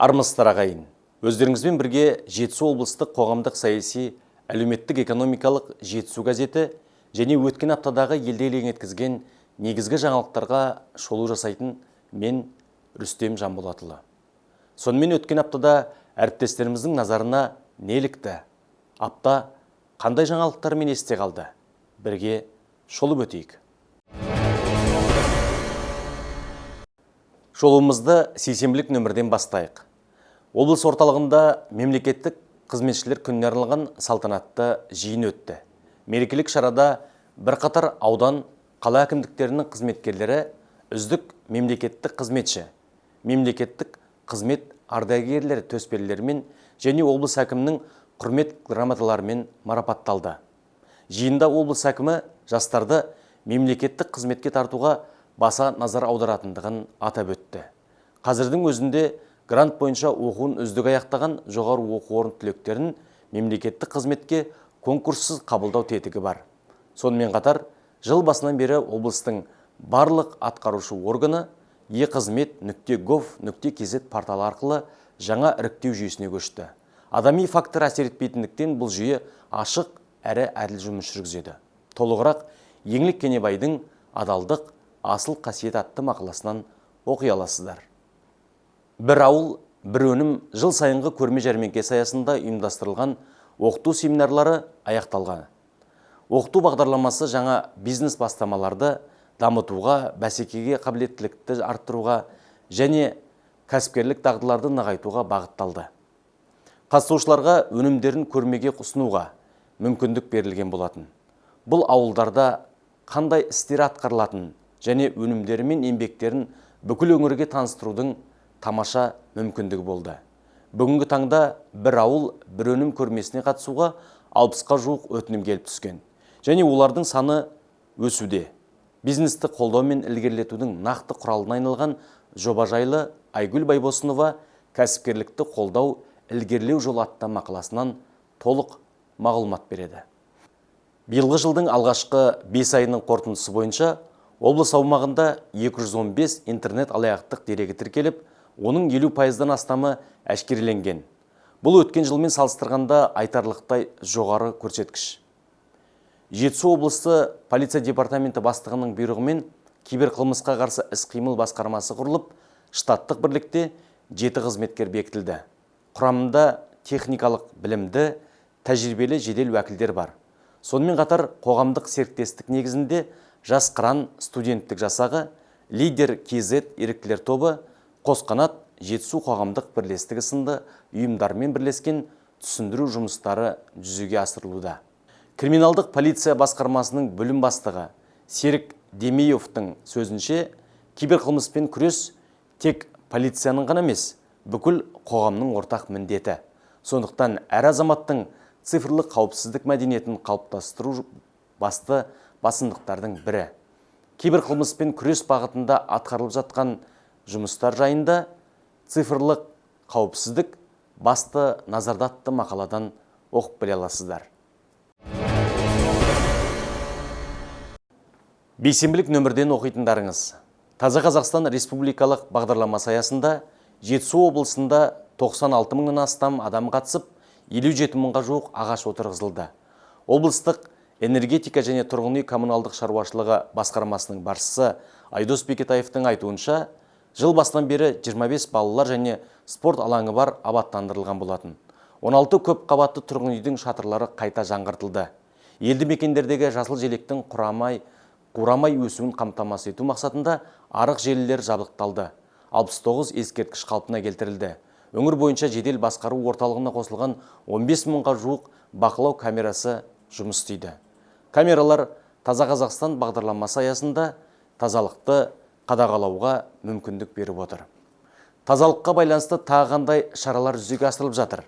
Армысыздар ағайын. Өздеріңізбен бірге Жетісу облыстық қоғамдық саяси әлеуметтік экономикалық Жетісу газеті және өткен аптадағы елде елең еткізген негізгі жаңалықтарға шолу жасайтын мен Рүстем Жанболатұлы. Сонымен өткен аптада әріптестеріміздің назарына нелікті? Апта қандай жаңалықтармен есте қалды? Бірге шолып өтейік. Шолуымызды сейсенбілік нөмірден бастайық. Облыс орталығында мемлекеттік қызметшілер күніне арналған салтанатты жиын өтті. Мерекелік шарада бірқатар аудан, қала әкімдіктерінің қызметкерлері үздік мемлекеттік қызметші, мемлекеттік қызмет ардагерлері төсбелгілерімен және облыс әкімінің құрмет грамоталарымен марапатталды. Жиында облыс әкімі жастарды мемлекеттік қызметке тартуға баса назар аударатындығын атап өтті. Қазірдің өзінде грант бойынша оқуын үздік аяқтаған жоғары оқу орын түлектерін мемлекеттік қызметке конкурссыз қабылдау тетігі бар. Сонымен қатар, жыл басынан бері облыстың барлық атқарушы органы e-қызмет.gov.kz порталы арқылы жаңа іріктеу жүйесіне көшті. Адами фактор әсер етпейтіндіктен бұл жүйе ашық әрі әділ жұмыс жүргізеді. Толығырақ Еңлік Кенебайдың «Адалдық асыл қасиет» атты мақаласынан оқи аласыздар. Бір ауыл, бір өнім жыл сайынғы көрме жәрмеңкесі аясында ұйымдастырылған оқыту семинарлары аяқталған. Оқыту бағдарламасы жаңа бизнес бастамаларды дамытуға, бәсекеге қабілеттілікті арттыруға және кәсіпкерлік дағдыларды нығайтуға бағытталды. Қатысушыларға өнімдерін көрмеге ұсынуға мүмкіндік берілген болатын. Бұл ауылдарда қандай істер атқарылатын және өнімдері мен еңбектерін бүкіл өңірге таныстырудың тамаша мүмкіндігі болды. Бүгінгі таңда бір ауыл, бір өнім көрмесіне қатысуға 60-қа жуық өтінім келіп түскен. Және олардың саны өсуде. Бизнесті қолдау мен ілгерілетудің нақты құралына айналған жоба жайлы Айгүл Байбосынова кәсіпкерлікті қолдау ілгерілеу жол атты мақаласынан толық мағлұмат береді. Биылғы жылдың алғашқы 5 айының қорытындысы бойынша облыс аумағында 215 интернет алаяқтық дерегі тіркеліп, оның 50%-дан астамы әшкереленген. Бұл өткен жылмен салыстырғанда айтарлықтай жоғары көрсеткіш. Жетісу облысы полиция департаменті бастығының бұйрығымен киберқылмысқа қарсы іс-қимыл басқармасы құрылып, штаттық бірлікте 7 қызметкер бекітілді. Құрамында техникалық білімді, тәжірибелі жедел уәкілдер бар. Сонымен қатар қоғамдық серіктестік негізінде Жас Қыран студенттік жасағы, Лидер КЗ еріктілер тобы, Қосқанат Жетісу қоғамдық бірлестігі сынды ұйымдармен бірлескен түсіндіру жұмыстары жүзеге асырылуда. Криминалдық полиция басқармасының бөлім бастығы Серік Демеевтің сөзінше, киберқылмыспен күрес тек полицияның ғана емес, бүкіл қоғамның ортақ міндеті. Сондықтан әр азаматтың цифрлық қауіпсіздік мәдениетін қалыптастыру басты басымдықтардың бірі. Киберқылмыспен күрес бағытында атқарылып жатқан жұмыстар жайында цифрлық қауіпсіздік басты назарда атты мақаладан оқып біле аласыздар. Бейсенбілік нөмірден оқитындарыңыз. Таза Қазақстан республикалық бағдарламасы аясында Жетісу облысында 96 мыңнан астам адам қатысып, 57 мыңға жуық ағаш отырғызылды. Облыстық энергетика және тұрғын үй коммуналдық шаруашылығы басқармасының басшысы Айдос Бекетаевтың айтуынша, жыл басынан бері 25 балалар және спорт алаңы бар абаттандырылған болатын. 16 көп қабатты тұрғын үйдің шатырлары қайта жаңғыртылды. Елді мекендердегі жасыл желектің қурамай өсуін қамтамасыз ету мақсатында арық желілер жабдықталды. 69 ескерткіш қалпына келтірілді. Өңір бойынша жедел басқару орталығына қосылған 15 мыңға жуық бақылау камерасы жұмыс істейді. Камералар Таза Қазақстан бағдарламасы аясында тазалықты қадағалауға мүмкіндік беріп отыр. Тазалыққа байланысты тағы қандай шаралар жүзеге асырылып жатыр?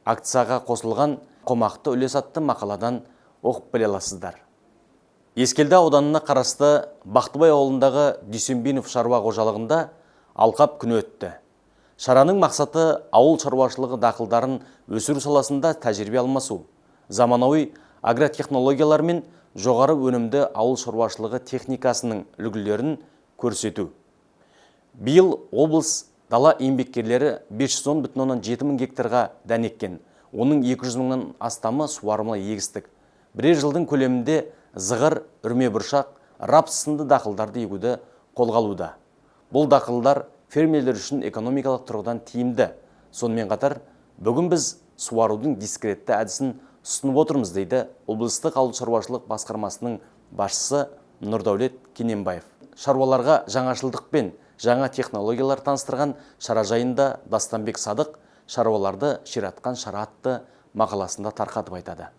Акцияға қосылған қомақты үлес атты мақаладан оқып біле аласыздар. Ескелді ауданына қарасты Бақтыбай ауылындағы Дүйсенбинов шаруа қожалығында алқап күні өтті. Шараның мақсаты ауыл шаруашылығы дақылдарын өсіру саласында тәжірибе алмасу, заманауи агротехнологиялар мен жоғары өнімді ауыл шаруашылығы техникасының үлгілерін көрсету. Биыл облыс дала еңбеккерлері 510,7 мың гектарға дән еккен. Оның 200 мыңнан астамы суармалы егістік. Бірер жылдың көлемінде зығыр, үрме бұршақ, рапс сынды дақылдарды егуді қолға алуда. Бұл дақылдар фермерлер үшін экономикалық тұрғыдан тиімді. Сонымен қатар, бүгін біз суарудың дискретті әдісін ұсынып отырмыз, дейді облыстық ауыл шаруашылық басқармасының басшысы Нұрдәулет Кененбаев. Шаруаларға жаңашылдықпен жаңа технологиялар таныстырған шара жайында Дастанбек Садық шаруаларды ширатқан шара атты мақаласында тарқатып айтады.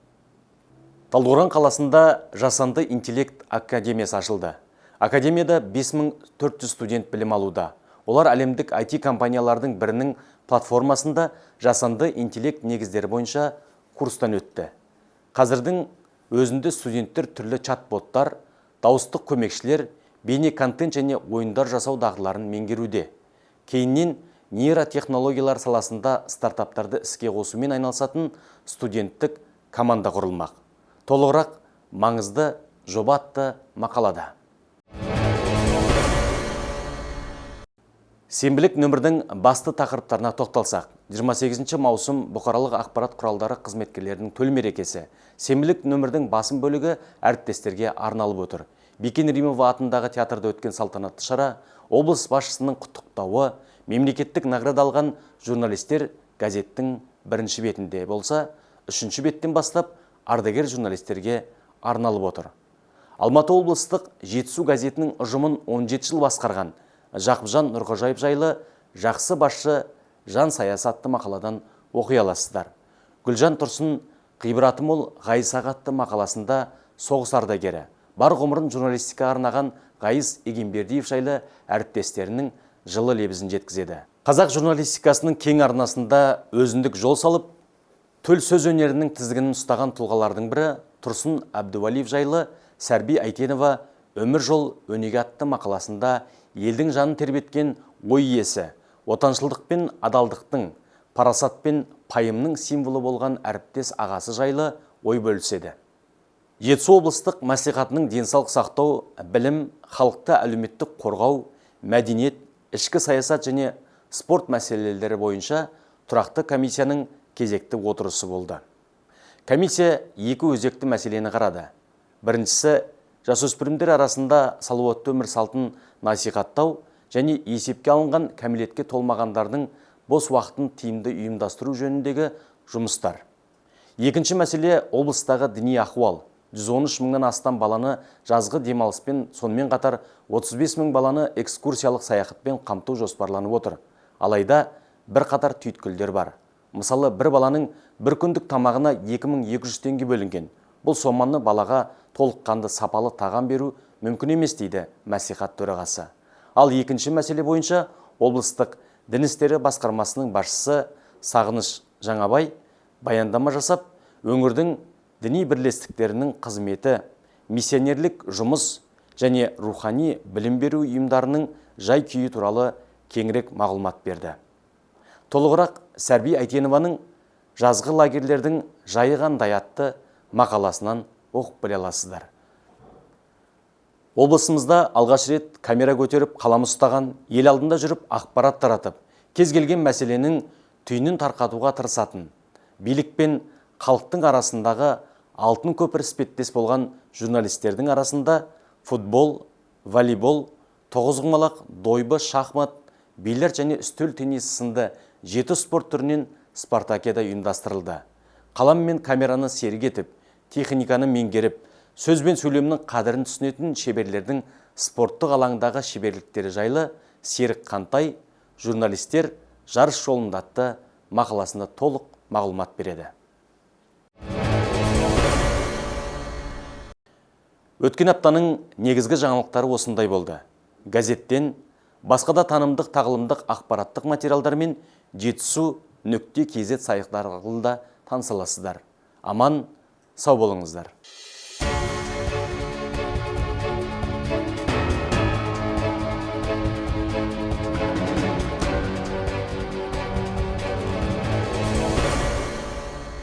Талдықорған қаласында жасанды интеллект академиясы ашылды. Академияда 5400 студент білім алуда. Олар әлемдік IT компаниялардың бірінің платформасында жасанды интеллект негіздері бойынша курстан өтті. Қазірдің өзінде студенттер түрлі чат-боттар, дауыстық көмекшілер, бейне контент және ойындар жасау дағдыларын меңгеруде. Кейіннен нейротехнологиялар саласында стартаптарды іске қосумен айналысатын студенттік команда құрылмақ. Толығырақ маңызды жоба атты мақалада. Сенбілік нөмірдің басты тақырыптарына тоқталсақ, 28 маусым бұқаралық ақпарат құралдары қызметкерлерінің төл мерекесі. Сенбілік нөмірдің басым бөлігі әріптестерге арналып отыр. Бекен Римова атындағы театрда өткен салтанатты шара облыс басшысының құттықтауы, мемлекеттік награда алған журналистер газеттің бірінші бетінде болса, үшінші беттен бастап ардагер журналистерге арналып отыр. Алматы облыстық Жетісу газетінің ұжымын 17 жыл басқарған Жақыпжан Нұрғожаев жайлы жақсы басшы жан саясатты мақаладан оқи аласыздар. Гүлжан Тұрсын ғибраты мол Ғайса атты мақаласында соғыс ардагері, бар ғұмырын журналистика арнаған Ғайыс Егенбердиев жайлы әріптестерінің жылы лебізін жеткізеді. Қазақ журналистикасының кең арнасында өзіндік жол салып, төл сөз өнерінің тізгінін ұстаған тұлғалардың бірі Тұрсын Әбдуалиев жайлы Сәрби Әйтенова өмір жол өнеге атты мақаласында елдің жанын тербеткен ой иесі, отаншылдық пен адалдықтың, парасат пен пайымның символы болған әріптес ағасы жайлы ой бөліседі. Жетісу облыстық мәслихатының денсаулық сақтау, білім, халықты әлеуметтік қорғау, мәдениет, ішкі саясат және спорт мәселелері бойынша тұрақты комиссияның кезекті отырысы болды. Комиссия екі өзекті мәселені қарады. Біріншісі, жасөспірімдер арасында салауатты өмір салтын насихаттау және есепке алынған кәмелетке толмағандардың бос уақытын тиімді ұйымдастыру жөніндегі жұмыстар. Екінші мәселе облыстағы діни ахуал. 113 мыңнан астам баланы жазғы демалыспен, сонымен қатар 35 мың баланы экскурсиялық саяхатпен қамту жоспарланып отыр. Алайда бір қатар түйткілдер бар. Мысалы, бір баланың бір күндік тамағына 2200 теңге бөлінген. Бұл соманы балаға толыққанды сапалы тағам беру мүмкін емес, дейді мәслихат төрағасы. Ал екінші мәселе бойынша облыстық дін істері басқармасының басшысы Сағыныш Жаңабай баяндама жасап, өңірдің діни бірлестіктерінің қызметі, миссионерлік жұмыс және рухани білім беру ұйымдарының жай күйі туралы кеңірек мағлұмат берді. Толығырақ Сәрби Әйтенованың жазғы лагерлердің жайы қандай атты мақаласынан оқып біле аласыздар. Облысымызда алғаш рет камера көтеріп, қалам ұстаған, ел алдында жүріп ақпарат таратып, кез келген мәселенің түйінін тарқатуға тырысатын, билік пен халықтың арасындағы алтын көпір іспеттес болған журналистердің арасында футбол, волейбол, тоғызқұмалақ, дойбы, шахмат, бильярд және үстел теннисі сынды 7 спорт түрінен спартакиада ұйымдастырылды. Қалам мен камераны серік етіп, техниканы меңгеріп, сөз бен сөйлемнің қадірін түсінетін шеберлердің спорттық алаңдағы шеберліктері жайлы Серік Қантай журналистер жарыс жолында атты мақаласында толық мағлұмат береді. Өткен аптаның негізгі жаңалықтары осындай болды. Газеттен басқа да танымдық тағылымдық ақпараттық материалдармен Жетісу.kz сайттарында таныса аласыздар. Аман, сау болыңыздар.